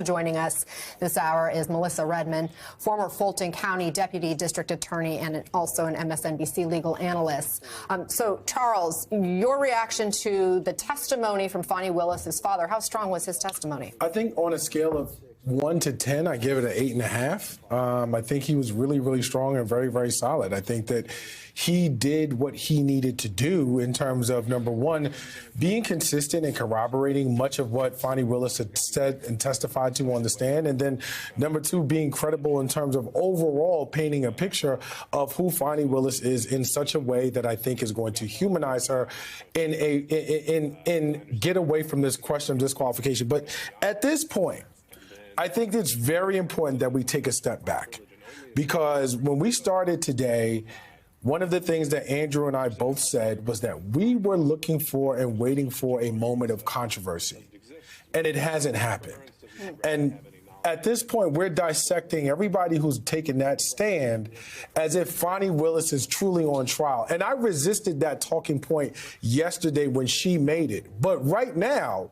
Joining us this hour is Melissa Redmond, former Fulton County Deputy District Attorney and also an MSNBC legal analyst. So, Charles, your reaction to the testimony from Fani Willis's father, how strong was his testimony? I think on a scale of 1 to 10, I give it an 8.5. I think he was really, really strong and very, very solid. I think that he did what he needed to do in terms of, number one, being consistent and corroborating much of what Fani Willis had said and testified to on the stand. And then, number two, being credible in terms of overall painting a picture of who Fani Willis is in such a way that I think is going to humanize her in get away from this question of disqualification. But at this point, I think it's very important that we take a step back, because when we started today, one of the things that Andrew and I both said was that we were looking for and waiting for a moment of controversy, and it hasn't happened. And at this point, we're dissecting everybody who's taken that stand as if Fani Willis is truly on trial. And I resisted that talking point yesterday when she made it. But right now,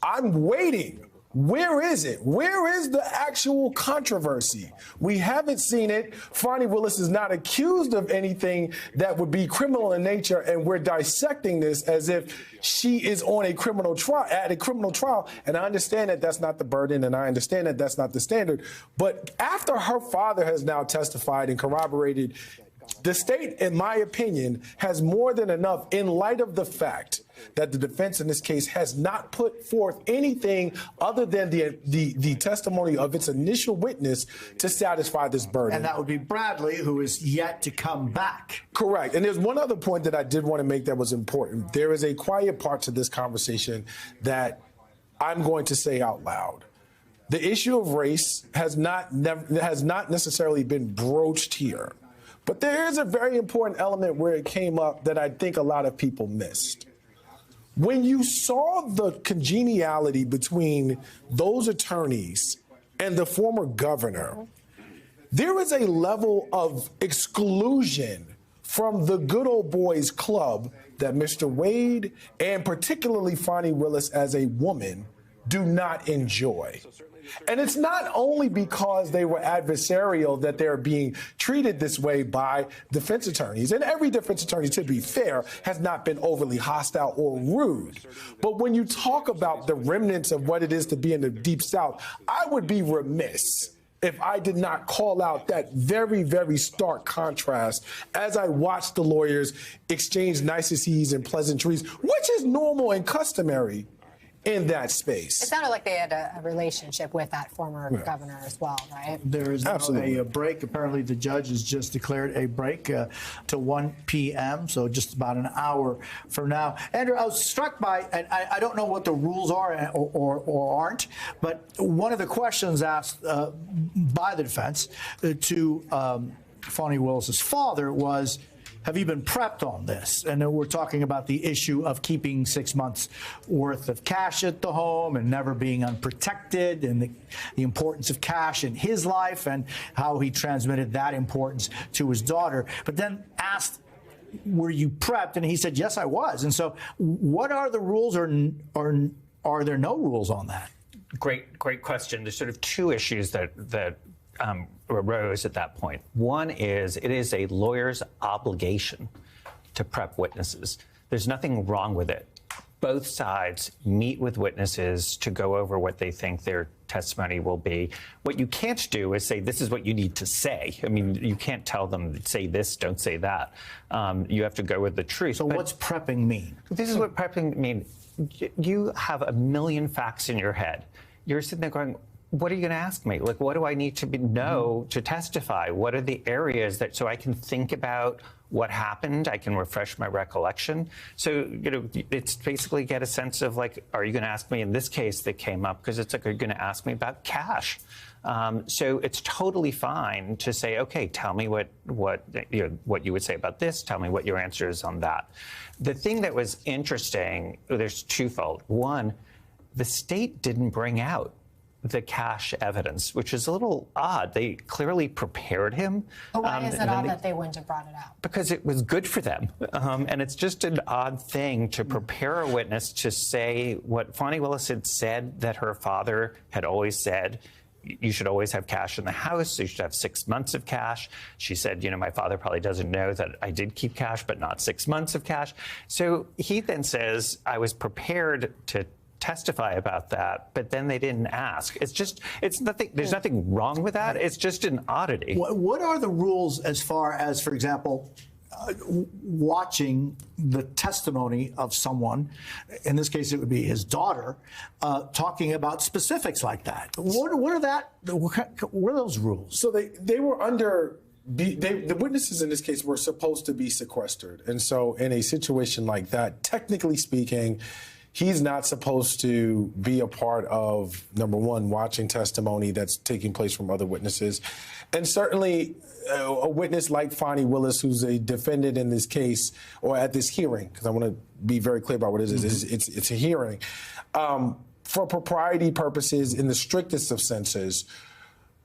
I'm waiting. Where is it? Where is the actual controversy? We haven't seen it. Fani Willis is not accused of anything that would be criminal in nature, and we're dissecting this as if she is on a criminal trial, at a criminal trial. And I understand that that's not the burden, and I understand that that's not the standard. But after her father has now testified and corroborated, the state, in my opinion, has more than enough, in light of the fact that the defense in this case has not put forth anything other than the testimony of its initial witness to satisfy this burden. And that would be Bradley, who is yet to come back. Correct. And there's one other point that I did want to make that was important. There is a quiet part to this conversation that I'm going to say out loud. The issue of race has not necessarily been broached here. But there is a very important element where it came up that I think a lot of people missed. When you saw the congeniality between those attorneys and the former governor, there is a level of exclusion from the good old boys club that Mr. Wade and particularly Fani Willis as a woman do not enjoy. And it's not only because they were adversarial that they're being treated this way by defense attorneys. And every defense attorney, to be fair, has not been overly hostile or rude. But when you talk about the remnants of what it is to be in the Deep South, I would be remiss if I did not call out that very, very stark contrast as I watched the lawyers exchange niceties and pleasantries, which is normal and customary in that space. It sounded like they had a relationship with that former governor as well, right? There is a break. Apparently, the judge has just declared a break to 1 p.m., so just about an hour from now. Andrew, I was struck by, and I don't know what the rules are or aren't, but one of the questions asked by the defense to Fani Willis's father was, have you been prepped on this? And we're talking about the issue of keeping 6 months worth of cash at the home and never being unprotected, and the importance of cash in his life and how he transmitted that importance to his daughter. But then asked, were you prepped? And he said, yes, I was. And so what are the rules, or are there no rules on that? Great question. There's sort of two issues that arose at that point. One is it is a lawyer's obligation to prep witnesses. There's nothing wrong with it. Both sides meet with witnesses to go over what they think their testimony will be. What you can't do is say, this is what you need to say. I mean, you can't tell them, say this, don't say that. You have to go with the truth. So what's prepping mean? This is what prepping means. You have a million facts in your head. You're sitting there going, what are you going to ask me? Like, what do I need to know to testify? What are the areas that, so I can think about what happened? I can refresh my recollection. So, it's basically get a sense of, like, are you going to ask me in this case that came up? Because it's like, are you going to ask me about cash? So it's totally fine to say, okay, tell me what you would say about this. Tell me what your answer is on that. The thing that was interesting, there's twofold. One, the state didn't bring out the cash evidence, which is a little odd. They clearly prepared him. Why is it odd that they wouldn't have brought it out? Because it was good for them. And it's just an odd thing to prepare a witness to say what Fani Willis had said that her father had always said. You should always have cash in the house. You should have 6 months of cash. She said, my father probably doesn't know that I did keep cash, but not 6 months of cash. So he then says, I was prepared to testify about that, but then they didn't ask. It's nothing, there's nothing wrong with that. It's just an oddity. What are the rules as far as, for example, watching the testimony of someone, in this case it would be his daughter, talking about specifics like that? What are those rules? So they were under. The witnesses in this case were supposed to be sequestered, and so in a situation like that, technically speaking, he's not supposed to be a part of, number one, watching testimony that's taking place from other witnesses. And certainly a witness like Fani Willis, who's a defendant in this case, or at this hearing, because I want to be very clear about what it is. It's a hearing. For propriety purposes, in the strictest of senses,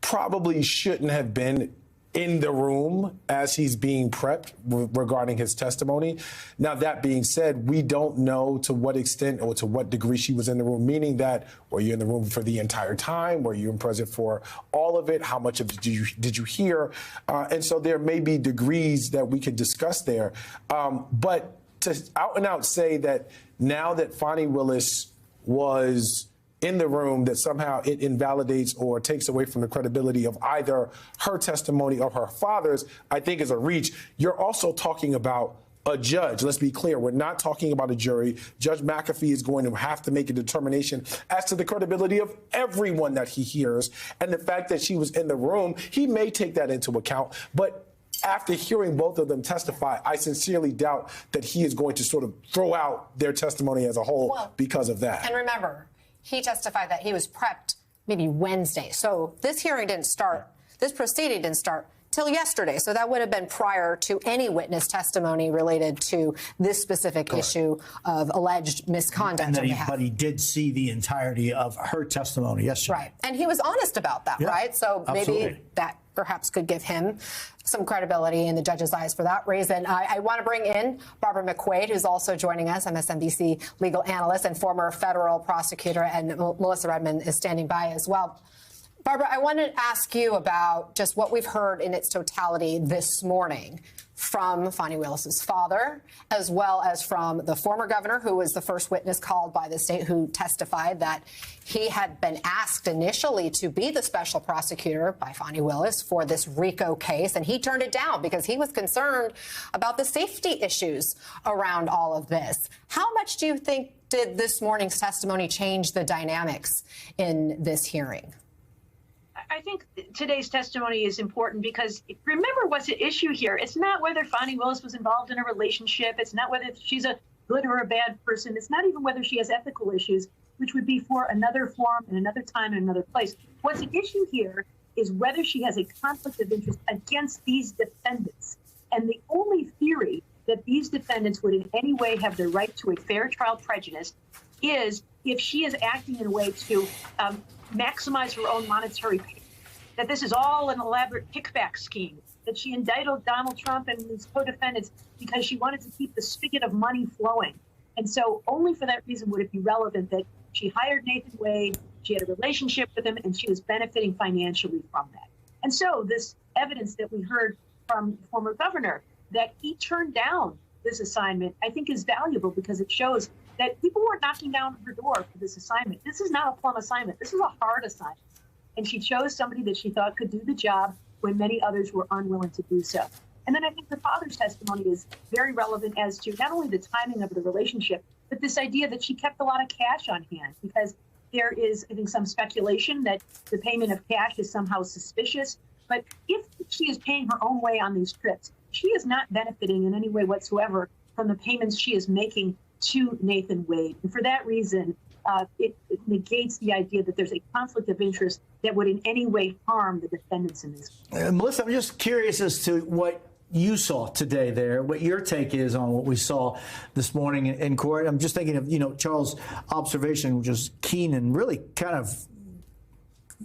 probably shouldn't have been in the room as he's being prepped regarding his testimony. Now, that being said, we don't know to what extent or to what degree she was in the room, meaning that were you in the room for the entire time? Were you present for all of it? How much of it did you hear? And so there may be degrees that we could discuss there. But to out and out say that now that Fani Willis was in the room, that somehow it invalidates or takes away from the credibility of either her testimony or her father's, I think is a reach. You're also talking about a judge. Let's be clear. We're not talking about a jury. Judge McAfee is going to have to make a determination as to the credibility of everyone that he hears. And the fact that she was in the room, he may take that into account. But after hearing both of them testify, I sincerely doubt that he is going to sort of throw out their testimony as a whole because of that. And remember, he testified that he was prepped maybe Wednesday. So this hearing didn't start, this proceeding didn't start till yesterday. So that would have been prior to any witness testimony related to this specific issue of alleged misconduct. But he did see the entirety of her testimony yesterday. Right. And he was honest about that, right? So maybe that perhaps could give him some credibility in the judge's eyes for that reason. I want to bring in Barbara McQuaid, who's also joining us, MSNBC legal analyst and former federal prosecutor, and Melissa Redmond is standing by as well. Barbara, I want to ask you about just what we've heard in its totality this morning from Fani Willis's father, as well as from the former governor, who was the first witness called by the state, who testified that he had been asked initially to be the special prosecutor by Fani Willis for this RICO case, and he turned it down because he was concerned about the safety issues around all of this. How much do you think did this morning's testimony change the dynamics in this hearing? I think today's testimony is important because remember what's at issue here. It's not whether Fani Willis was involved in a relationship. It's not whether she's a good or a bad person. It's not even whether she has ethical issues, which would be for another forum and another time and another place. What's at issue here is whether she has a conflict of interest against these defendants. And the only theory that these defendants would in any way have the right to a fair trial prejudice is if she is acting in a way to maximize her own monetary pay, that this is all an elaborate kickback scheme, that she indicted Donald Trump and his co-defendants because she wanted to keep the spigot of money flowing. And so only for that reason would it be relevant that she hired Nathan Wade, she had a relationship with him, and she was benefiting financially from that. And so this evidence that we heard from the former governor that he turned down this assignment, I think is valuable because it shows that people weren't knocking down her door for this assignment. This is not a plum assignment. This is a hard assignment. And she chose somebody that she thought could do the job when many others were unwilling to do so. And then I think the father's testimony is very relevant as to not only the timing of the relationship, but this idea that she kept a lot of cash on hand, because there is, I think, some speculation that the payment of cash is somehow suspicious. But if she is paying her own way on these trips, she is not benefiting in any way whatsoever from the payments she is making to Nathan Wade. And for that reason, it negates the idea that there's a conflict of interest that would in any way harm the defendants in this case. Melissa, I'm just curious as to what you saw today there, what your take is on what we saw this morning in court. I'm just thinking of, Charles' observation, which was keen and really kind of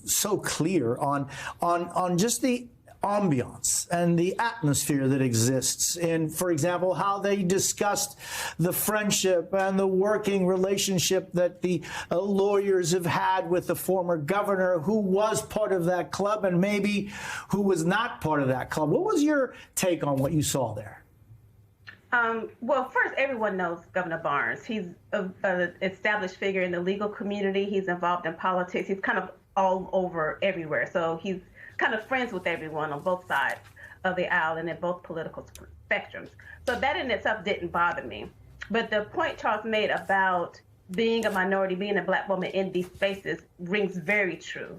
so clear on just the ambiance and the atmosphere that exists in, for example, how they discussed the friendship and the working relationship that the lawyers have had with the former governor who was part of that club and maybe who was not part of that club. What was your take on what you saw there? Well, first, everyone knows Governor Barnes. He's an established figure in the legal community. He's involved in politics. He's kind of all over everywhere. So he's kind of friends with everyone on both sides of the aisle and in both political spectrums. So that in itself didn't bother me. But the point Charles made about being a minority, being a Black woman in these spaces rings very true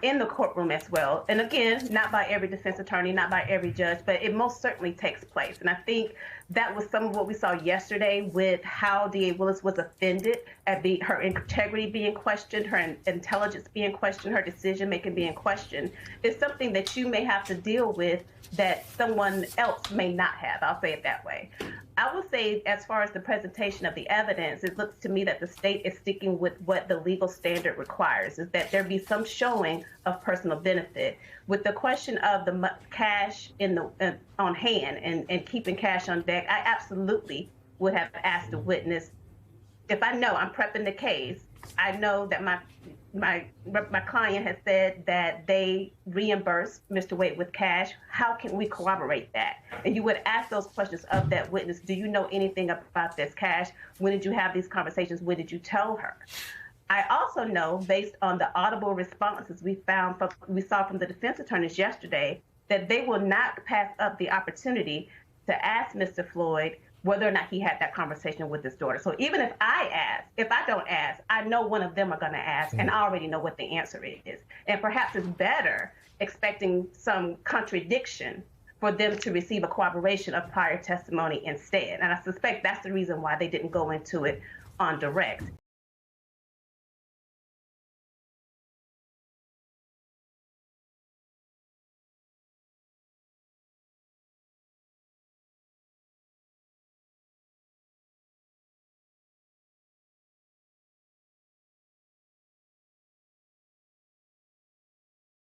in the courtroom as well. And again, not by every defense attorney, not by every judge, but it most certainly takes place. And I think that was some of what we saw yesterday with how DA Willis was offended at her integrity being questioned, her intelligence being questioned, her decision-making being questioned. It's something that you may have to deal with that someone else may not have. I'll say it that way. I would say, as far as the presentation of the evidence, it looks to me that the state is sticking with what the legal standard requires, is that there be some showing of personal benefit. With the question of the cash on hand and keeping cash on deck, I absolutely would have asked the witness, if I know I'm prepping the case, I know that my client has said that they reimbursed Mr. Wade with cash. How can we corroborate that? And you would ask those questions of that witness. Do you know anything about this cash? When did you have these conversations? When did you tell her? I also know, based on the audible responses we saw from the defense attorneys yesterday, that they will not pass up the opportunity to ask Mr. Floyd whether or not he had that conversation with his daughter. So even if I don't ask, I know one of them are going to ask, and I already know what the answer is. And perhaps it's better expecting some contradiction for them to receive a corroboration of prior testimony instead. And I suspect that's the reason why they didn't go into it on direct.